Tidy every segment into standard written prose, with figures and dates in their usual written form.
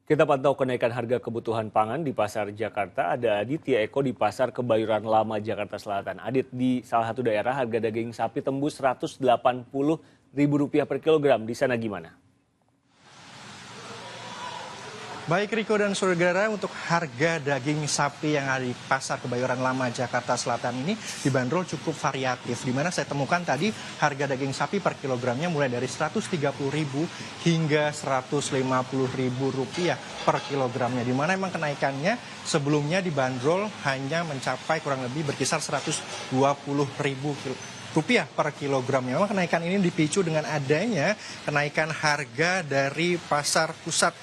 Kita pantau kenaikan harga kebutuhan pangan di Pasar Jakarta. Ada Aditya Eko di Pasar Kebayoran Lama, Jakarta Selatan. Adit, di salah satu daerah harga daging sapi tembus Rp180.000 per kilogram. Di sana gimana? Baik Riko dan saudara, untuk harga daging sapi yang ada di Pasar Kebayoran Lama Jakarta Selatan ini dibanderol cukup variatif. Di mana saya temukan tadi harga daging sapi per kilogramnya mulai dari Rp130.000 hingga Rp150.000 per kilogramnya. Di mana memang kenaikannya sebelumnya dibanderol hanya mencapai kurang lebih berkisar Rp120.000 per kilogramnya. Memang kenaikan ini dipicu dengan adanya kenaikan harga dari pasar pusat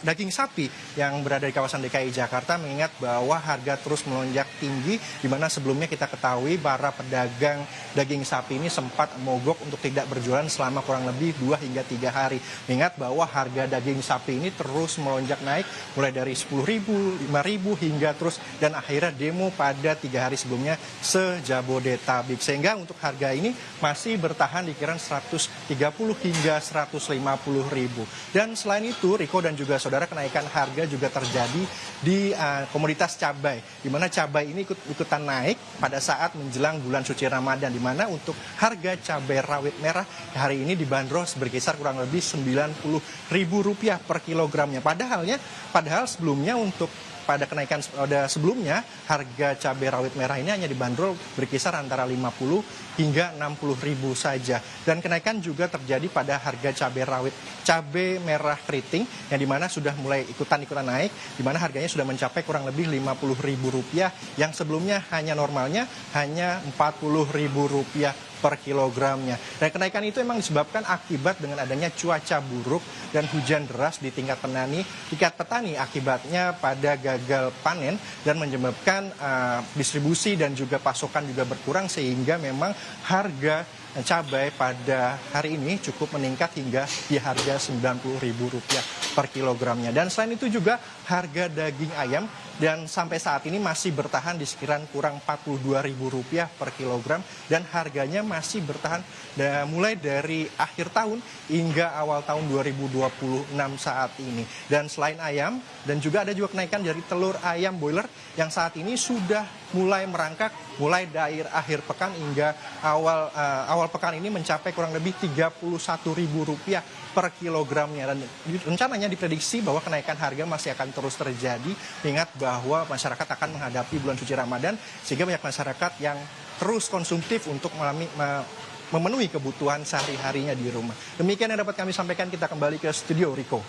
daging sapi yang berada di kawasan DKI Jakarta, mengingat bahwa harga terus melonjak tinggi, di mana sebelumnya kita ketahui para pedagang daging sapi ini sempat mogok untuk tidak berjualan selama kurang lebih 2 hingga 3 hari. Mengingat bahwa harga daging sapi ini terus melonjak naik mulai dari Rp10.000, Rp5.000 hingga terus, dan akhirnya demo pada 3 hari sebelumnya se-Jabodetabek. Sehingga untuk harga ini masih bertahan di kisaran Rp130 hingga Rp150.000. Dan selain itu, Riko dan juga saudara, kenaikan harga juga terjadi di komoditas cabai, di mana cabai ini ikutan naik pada saat menjelang bulan suci Ramadan, di mana untuk harga cabai rawit merah hari ini dibanderol berkisar kurang lebih Rp90.000 per kilogramnya. Padahal sebelumnya pada kenaikan sebelumnya harga cabai rawit merah ini hanya dibanderol berkisar antara 50 hingga 60 ribu saja. Dan kenaikan juga terjadi pada harga cabai merah keriting yang dimana sudah mulai ikutan naik, dimana harganya sudah mencapai kurang lebih Rp50.000 yang sebelumnya normalnya hanya Rp40.000 per kilogramnya. Dan kenaikan itu memang disebabkan akibat dengan adanya cuaca buruk dan hujan deras di tingkat petani, akibatnya pada gagal panen dan menyebabkan distribusi dan juga pasokan juga berkurang, sehingga memang harga cabai pada hari ini cukup meningkat hingga di harga Rp90.000 per kilogramnya. Dan selain itu juga harga daging ayam dan sampai saat ini masih bertahan di sekitaran kurang Rp42.000 per kilogram, dan harganya masih bertahan mulai dari akhir tahun hingga awal tahun 2026 saat ini. Dan selain ayam, dan juga ada juga kenaikan dari telur ayam boiler yang saat ini sudah mulai merangkak mulai dari akhir pekan hingga awal pekan ini mencapai kurang lebih Rp31.000 per kilogramnya. Dan rencananya diprediksi bahwa kenaikan harga masih akan terus terjadi, ingat bahwa masyarakat akan menghadapi bulan suci Ramadan, sehingga banyak masyarakat yang terus konsumtif untuk memenuhi kebutuhan sehari-harinya di rumah. Demikian yang dapat kami sampaikan, kita kembali ke studio, Riko.